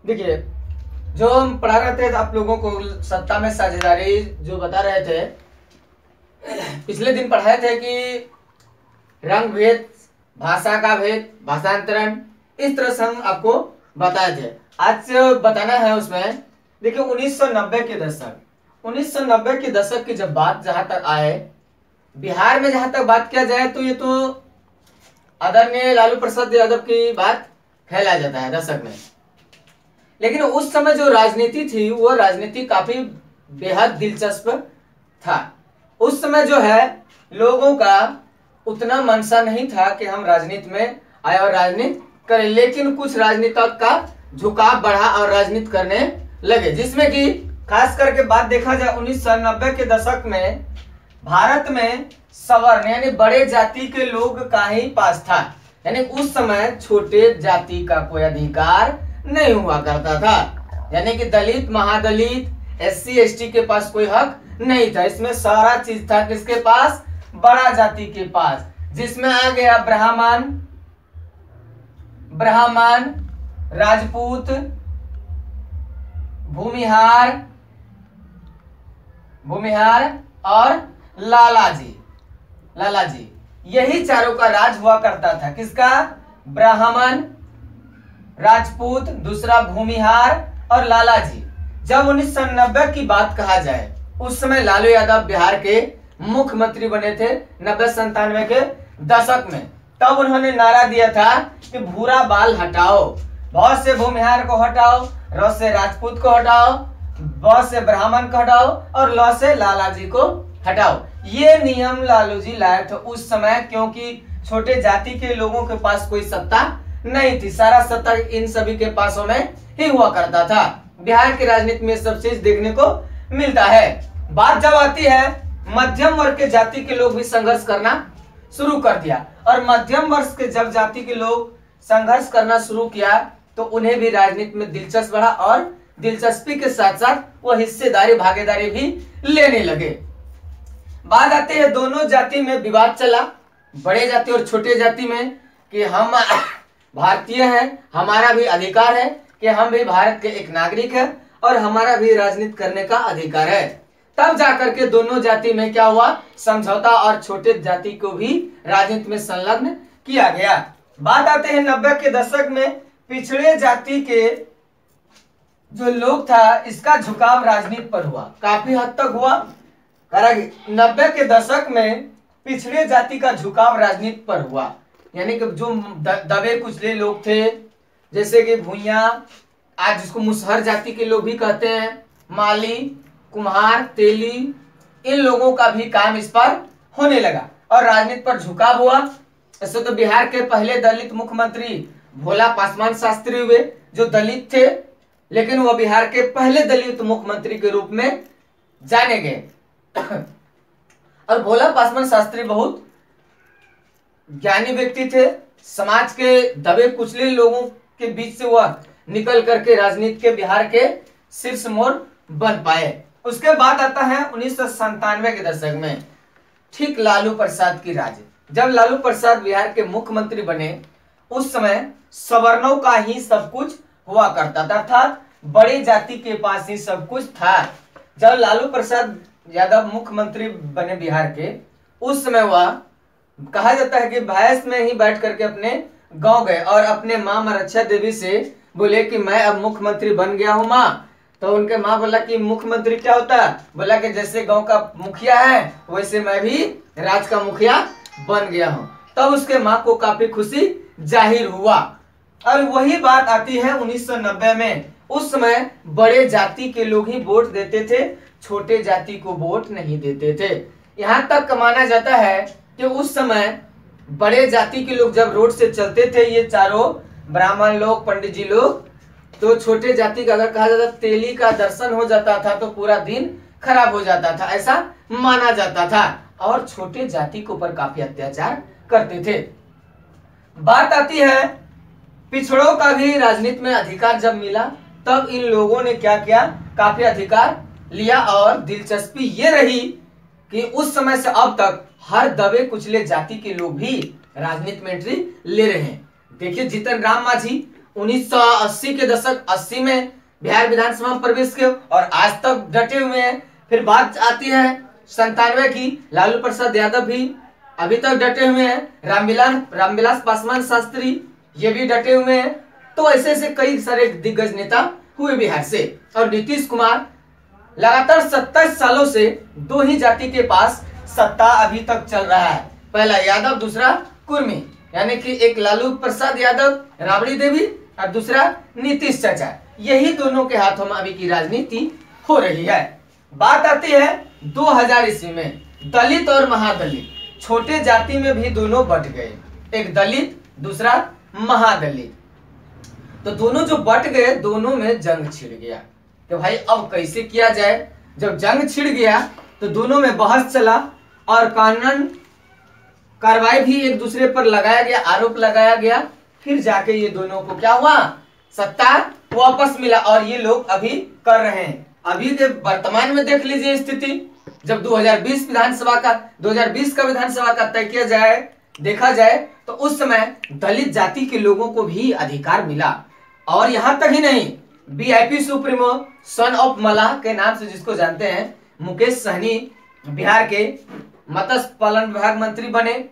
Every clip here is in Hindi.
देखिए, जो हम पढ़ा रहे थे आप लोगों को सत्ता में साझेदारी जो बता रहे थे, पिछले दिन पढ़ाए थे कि रंग भेद, भाषा का भेद, भाषांतरण, इस तरह से हम आपको बताए थे। आज बताना है उसमें। देखिए 1990 के दशक, 1990 के दशक की जब बात जहां तक आए, बिहार में जहां तक बात किया जाए तो ये तो आदरणीय लालू प्रसाद यादव की बात फैलाया जाता है दशक में। लेकिन उस समय जो राजनीति थी वो राजनीति काफी बेहद दिलचस्प था। उस समय जो है लोगों का उतना मनसा नहीं था कि हम राजनीति में आए और राजनीति करें, लेकिन कुछ राजनीतिक का झुकाव बढ़ा और राजनीति करने लगे, जिसमें कि खास करके बात देखा जाए 1990 के दशक में भारत में सवर्ण यानी बड़े जाति के लोग का ही पास था। यानी उस समय छोटे जाति का कोई अधिकार नहीं हुआ करता था। यानी कि दलित, महादलित, SC ST के पास कोई हक नहीं था। इसमें सारा चीज था किसके पास? बड़ा जाति के पास, जिसमें आ गया ब्राह्मण, राजपूत, भूमिहार और लालाजी। यही चारों का राज हुआ करता था। किसका? ब्राह्मण, राजपूत, दूसरा भूमिहार और लालाजी। जब 1990 की बात कहा जाए, उस समय लालू यादव बिहार के मुख्यमंत्री बने थे 90-97 के दशक में। तब उन्होंने नारा दिया था कि भूरा बाल हटाओ, बहुत से भूमिहार को हटाओ, र से राजपूत को हटाओ, ब से ब्राह्मण को हटाओ और ल से लालाजी को हटाओ। ये नियम लालू जी लाए थे उस समय, क्योंकि छोटे जाति के लोगों के पास कोई सत्ता नहीं थी। सारा सत्ता इन सभी के पासों में ही हुआ करता था। बिहार की राजनीति में सब चीज देखने को मिलता है। बात जब आती है मध्यम वर्ग के जाति के लोग भी संघर्ष करना शुरू कर दिया, और मध्यम वर्ग के जब जाति के लोग संघर्ष करना शुरू किया तो उन्हें भी राजनीति में दिलचस्प बढ़ा और दिलचस्पी के साथ साथ वो हिस्सेदारी, भागीदारी भी लेने लगे। बात आती है दोनों जाति में विवाद चला, बड़े जाति और छोटे जाति में, कि हम भारतीय हैं, हमारा भी अधिकार है कि हम भी भारत के एक नागरिक हैं और हमारा भी राजनीति करने का अधिकार है। तब जाकर के दोनों जाति में क्या हुआ? समझौता और छोटे जाति को भी राजनीति में संलग्न किया गया। बात आते हैं 90 के दशक में, पिछड़े जाति के जो लोग था इसका झुकाव राजनीति पर हुआ, काफी हद तक हुआ। 90 के दशक में पिछड़े जाति का झुकाव राजनीति पर हुआ। यानी कि जो दबे कुचले लोग थे, जैसे कि भूइया, आज जिसको मुसहर जाति के लोग भी कहते हैं, माली, कुम्हार, तेली, इन लोगों का भी काम इस पर होने लगा और राजनीति पर झुकाव हुआ। ऐसे तो बिहार के पहले दलित मुख्यमंत्री भोला पासवान शास्त्री हुए, जो दलित थे, लेकिन वह बिहार के पहले दलित मुख्यमंत्री के रूप में जाने गए। और भोला पासवान शास्त्री बहुत ज्ञानी व्यक्ति थे। समाज के दबे कुचले लोगों के बीच से वह निकल करके राजनीति के बिहार के शीर्ष मोर बन पाए। उसके बाद आता है 1997 के दशक में, ठीक लालू प्रसाद की राज। जब लालू प्रसाद बिहार के मुख्यमंत्री बने, उस समय सवर्णों का ही सब कुछ हुआ करता था, अर्थात बड़े जाति के पास ही सब कुछ था। जब लालू प्रसाद यादव मुख्यमंत्री बने बिहार के, उस समय वह कहा जाता है कि भैंस में ही बैठ करके अपने गांव गए और अपने माँ मरच्छा देवी से बोले कि मैं अब मुख्यमंत्री बन गया हूँ माँ। तो उनके माँ बोला कि मुख्यमंत्री क्या होता है? बोला कि जैसे गांव का मुखिया है वैसे मैं भी राज का मुखिया बन गया हूँ। तब उसके माँ को काफी खुशी जाहिर हुआ। और वही बात आती है 1990 में। उस समय बड़े जाति के लोग ही वोट देते थे, छोटे जाति को वोट नहीं देते थे। यहाँ तक माना जाता है कि उस समय बड़े जाति के लोग जब रोड से चलते थे, ये चारों ब्राह्मण लोग, पंडित जी लोग, तो छोटे जाति का अगर कहा जाता तेली का दर्शन हो जाता था तो पूरा दिन खराब हो जाता था, ऐसा माना जाता था, और छोटे जाति के ऊपर काफी अत्याचार करते थे। बात आती है पिछड़ों का भी राजनीति में अधिकार जब मिला, तब इन लोगों ने क्या किया? काफी अधिकार लिया। और दिलचस्पी ये रही कि उस समय से अब तक हर दबे कुचले जाति के लोग भी राजनीति में एंट्री ले रहे हैं। देखिए जीतन राम मांझी 1980 के दशक 80 में बिहार विधानसभा में प्रवेश किए और आज तक डटे हुए हैं। फिर बात आती है 97 की, लालू प्रसाद यादव भी अभी तक डटे हुए हैं। रामविलास पासवान शास्त्री ये भी डटे हुए हैं। तो ऐसे ऐसे कई सारे दिग्गज नेता हुए बिहार से। और नीतीश कुमार लगातार 27 सालों से दो ही जाति के पास सत्ता अभी तक चल रहा है, पहला यादव दूसरा कुर्मी, यानी कि एक लालू प्रसाद यादव राबड़ी देवी और दूसरा नीतीश चाचा, यही दोनों के हाथों में अभी की राजनीति हो रही है। बात आती है 2000 ईस्वी में, दलित और महादलित, छोटे जाति में भी दोनों बट गए, एक दलित दूसरा महादलित। तो दोनों जो बट गए, दोनों में जंग छिड़ गया कि भाई अब कैसे किया जाए। जब जंग छिड़ गया तो दोनों में बहस चला और कानूनन कार्रवाई भी एक दूसरे पर लगाया गया, आरोप लगाया गया। फिर जाके ये दोनों को क्या हुआ, सत्ता वापस मिला और ये लोग अभी कर रहे हैं। अभी के वर्तमान में देख लीजिए स्थिति, जब 2020 का विधानसभा का तय किया जाए, देखा जाए तो उस समय दलित जाति के लोगों को भी अधिकार मिला। और यहां तक ही नहीं, वीआईपी सुप्रीमो सन ऑफ मलाह के नाम से जिसको जानते हैं, मुकेश सहनी बिहार के मत्स्य पालन विभाग मंत्री बने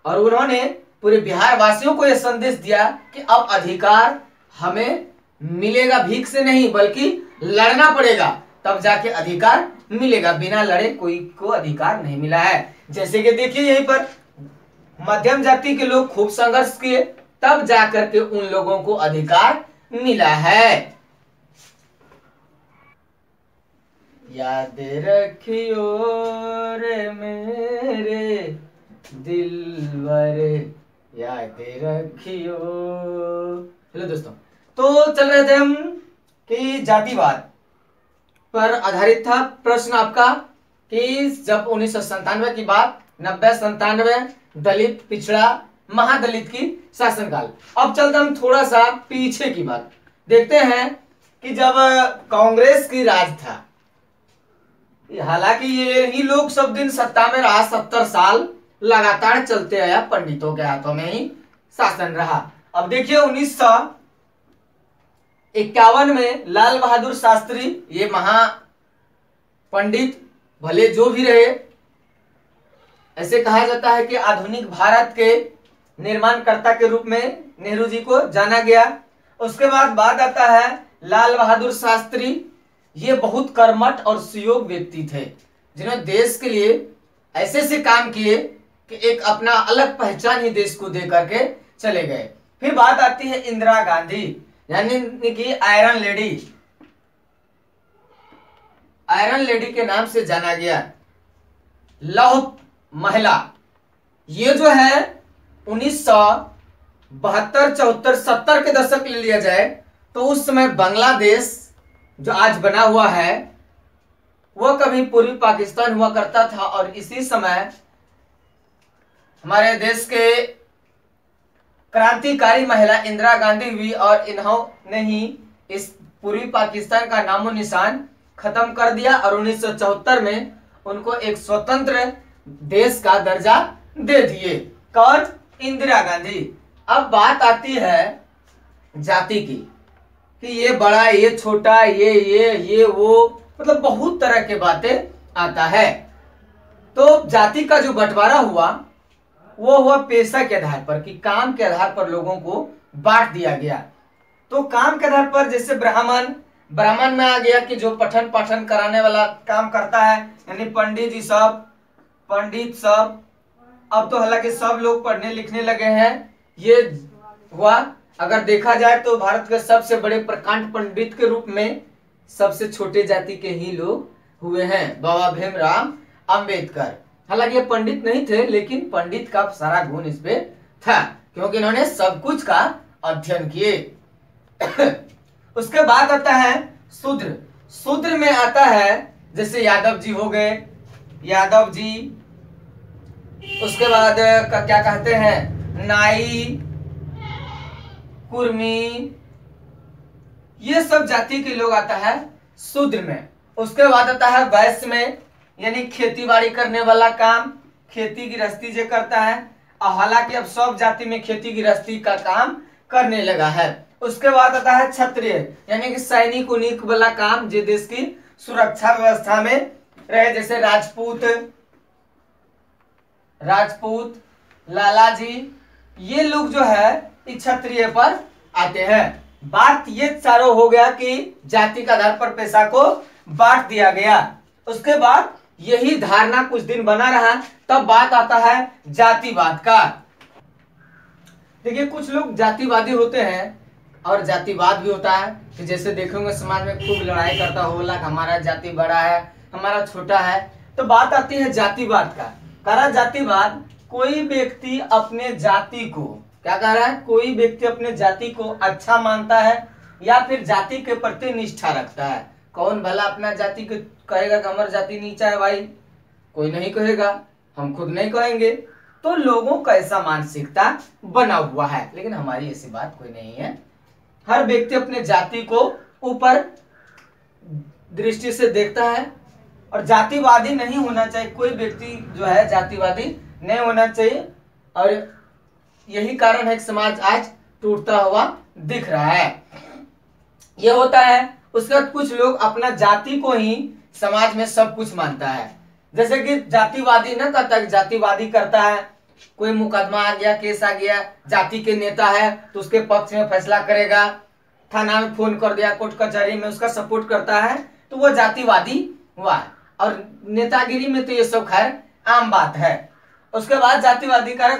और उन्होंने पूरे बिहार वासियों को यह संदेश दिया कि अब अधिकार हमें मिलेगा, भीख से नहीं बल्कि लड़ना पड़ेगा, तब जाके अधिकार मिलेगा, बिना लड़े कोई को अधिकार नहीं मिला है। जैसे कि देखिए यहीं पर मध्यम जाति के लोग खूब संघर्ष किए, तब जाकर के उन लोगों को अधिकार मिला है। याद रखियो रे मेरे दिलवर, याद रखियो। चलो दोस्तों, तो चल रहे थे हम कि जातिवाद पर आधारित था प्रश्न आपका कि जब 1997 की बात, 90-97 दलित, पिछड़ा, महादलित की शासनकाल। अब चलते हम थोड़ा सा पीछे की बात देखते हैं कि जब कांग्रेस की राज था, हालांकि ये ही लोग सब दिन सत्ता में रहा, 70 साल लगातार चलते आया, पंडितों के हाथों में ही शासन रहा। अब देखिए 1951 में लाल बहादुर शास्त्री, ये महा पंडित भले जो भी रहे, ऐसे कहा जाता है कि आधुनिक भारत के निर्माणकर्ता के रूप में नेहरू जी को जाना गया। उसके बाद बात आता है लाल बहादुर शास्त्री, ये बहुत कर्मठ और सुयोग्य व्यक्ति थे, जिन्होंने देश के लिए ऐसे से काम किए कि एक अपना अलग पहचान ही देश को दे करके चले गए। फिर बात आती है इंदिरा गांधी, यानी कि आयरन लेडी के नाम से जाना गया, लौह महिला। ये जो है 1972, 74, 70 के दशक ले लिया जाए तो उस समय बांग्लादेश जो आज बना हुआ है वह कभी पूर्वी पाकिस्तान हुआ करता था। और इसी समय हमारे देश के क्रांतिकारी महिला इंदिरा गांधी हुई और इन्होंने ही इस पूर्वी पाकिस्तान का नामो निशान खत्म कर दिया और 1974 में उनको एक स्वतंत्र देश का दर्जा दे दिए। कौन? इंदिरा गांधी। अब बात आती है जाति की कि ये बड़ा, ये छोटा, ये वो, मतलब बहुत तरह के बातें आता है। तो जाति का जो बंटवारा हुआ वो हुआ पेशा के आधार पर, कि काम के आधार पर लोगों को बांट दिया गया। तो काम के आधार पर जैसे ब्राह्मण में आ गया कि जो पठन पाठन कराने वाला काम करता है, यानी पंडित सब। अब तो हालांकि सब लोग पढ़ने लिखने लगे हैं, ये हुआ। अगर देखा जाए तो भारत के सबसे बड़े प्रकांड पंडित के रूप में सबसे छोटे जाति के ही लोग हुए हैं, बाबा भीमराव अंबेडकर। हालांकि ये पंडित नहीं थे, लेकिन पंडित का सारा गुण इस पे था, क्योंकि इन्होंने सब कुछ का अध्ययन किए। उसके बाद आता है शूद्र। शूद्र में आता है जैसे यादव जी हो गए, यादव जी। उसके बाद क्या कहते हैं, नाई, कुर्मी, ये सब जाति के लोग आता है शूद्र में। उसके बाद आता है वैश्य में, यानी खेती बाड़ी करने वाला काम, खेती गृहस्थी जो करता है। और हालांकि अब सब जाति में खेती गृहस्थी का काम करने लगा है। उसके बाद आता है क्षत्रिय, यानी कि सैनिक उनिक वाला काम जो देश की सुरक्षा व्यवस्था में रहे, जैसे राजपूत, लालाजी, ये लोग जो है इस क्षत्रिय पर आते हैं। बात ये चारों हो गया कि जाति के आधार पर पैसा को बांट दिया गया। उसके बाद यही धारणा कुछ दिन बना रहा, तब बात आता है जातिवाद का। देखिए कुछ लोग जातिवादी होते हैं और जातिवाद भी होता है कि जैसे देखेंगे समाज में खूब लड़ाई करता होला कि हमारा जाति बड़ा है, हमारा छोटा है। तो बात आती है जातिवाद का। कह रहा जातिवाद, कोई व्यक्ति अपने जाति को, क्या कह रहा है, कोई व्यक्ति अपने जाति को अच्छा मानता है या फिर जाति के प्रति निष्ठा रखता है। कौन भला अपना जाति को कहेगा कि हमारी जाति नीचा है भाई, कोई नहीं कहेगा, हम खुद नहीं कहेंगे। तो लोगों का ऐसा मानसिकता बना हुआ है, लेकिन हमारी ऐसी बात कोई नहीं है। हर व्यक्ति अपने जाति को ऊपर दृष्टि से देखता है और जातिवादी नहीं होना चाहिए। कोई व्यक्ति जो है जातिवादी नहीं होना चाहिए, और यही कारण है कि समाज आज टूटता हुआ दिख रहा है। यह होता है। उसके बाद कुछ लोग अपना जाति को ही समाज में सब कुछ मानता है। जैसे कि जातिवादी ना कहता है, जातिवादी करता है, कोई मुकदमा आ गया, केस आ गया, जाति के नेता है तो उसके पक्ष में फैसला करेगा, थाना में फोन कर दिया, कोर्ट कचहरी में उसका सपोर्ट करता है, तो वो जातिवादी हुआ। और नेतागिरी में तो ये सब खैर आम बात है। उसके बाद जातिवादी का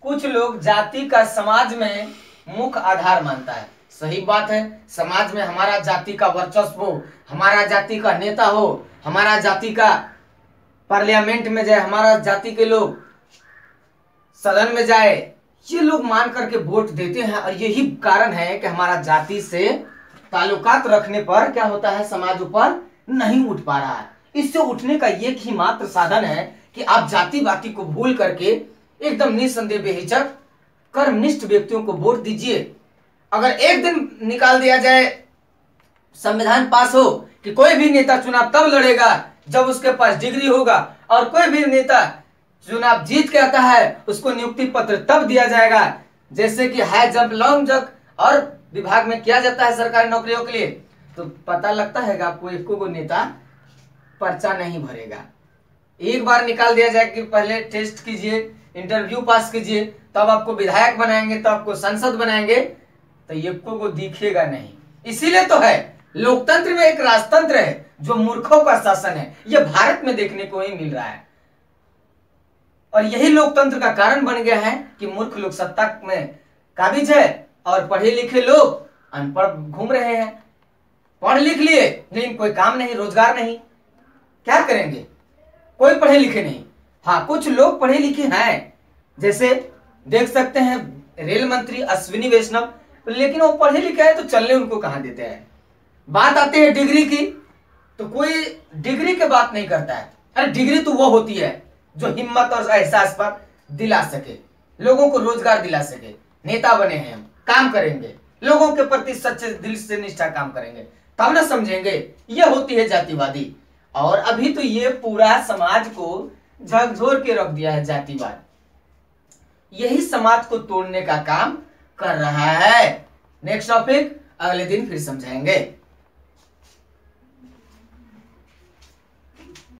कुछ लोग जाति का समाज में मुख्य आधार मानता है। सही बात है, समाज में हमारा जाति का वर्चस्व हो, हमारा जाति का नेता हो, हमारा जाति का पार्लियामेंट में जाए, हमारा जाति के लोग सदन में जाए, ये लोग मान करके वोट देते हैं। और यही कारण है कि हमारा जाति से ताल्लुकात रखने पर क्या होता है, समाज ऊपर नहीं उठ पा रहा है। इससे उठने का एक ही मात्र साधन है कि आप जाति बाती को भूल करके एकदम निस्संदेह बेहिचक कर्मनिष्ठ व्यक्तियों को वोट दीजिए। अगर एक दिन निकाल दिया जाए, संविधान पास हो कि कोई भी नेता चुनाव तब लड़ेगा जब उसके पास डिग्री होगा, और कोई भी नेता चुनाव जीत के आता है उसको नियुक्ति पत्र तब दिया जाएगा, जैसे कि हाई जंप, लॉन्ग जंप और विभाग में किया जाता है सरकारी नौकरियों के लिए। तो पता लगता है कि आपको एक को नेता पर्चा नहीं भरेगा। एक बार निकाल दिया जाए कि पहले टेस्ट कीजिए, इंटरव्यू पास कीजिए, तब आपको विधायक बनाएंगे, तब आपको सांसद बनाएंगे, तो ये को दिखेगा नहीं। इसीलिए तो है लोकतंत्र में एक राजतंत्र है जो मूर्खों का शासन है। यह भारत में देखने को ही मिल रहा है, और यही लोकतंत्र का कारण बन गया है कि मूर्ख लोग सत्ता में काबिज है और पढ़े लिखे लोग अनपढ़ घूम रहे हैं। पढ़ लिख लिए लेकिन कोई काम नहीं, रोजगार नहीं, क्या करेंगे? कोई पढ़े लिखे नहीं। हाँ, कुछ लोग पढ़े लिखे हैं, जैसे देख सकते हैं रेल मंत्री अश्विनी वैष्णव, लेकिन वो पढ़े लिखे हैं तो चलने उनको कहां देते हैं। बात आती है डिग्री की, तो कोई डिग्री की बात नहीं करता है। अरे डिग्री तो वो होती है जो हिम्मत और एहसास पर दिला सके, लोगों को रोजगार दिला सके। नेता बने हैं हम, काम करेंगे, लोगों के प्रति सच्चे दिल से निष्ठा काम करेंगे, तब ना समझेंगे। ये होती है जातिवादी। और अभी तो ये पूरा समाज को झकझोर के रख दिया है जातिवाद। यही समाज को तोड़ने का काम कर रहा है। नेक्स्ट टॉपिक अगले दिन फिर समझाएंगे।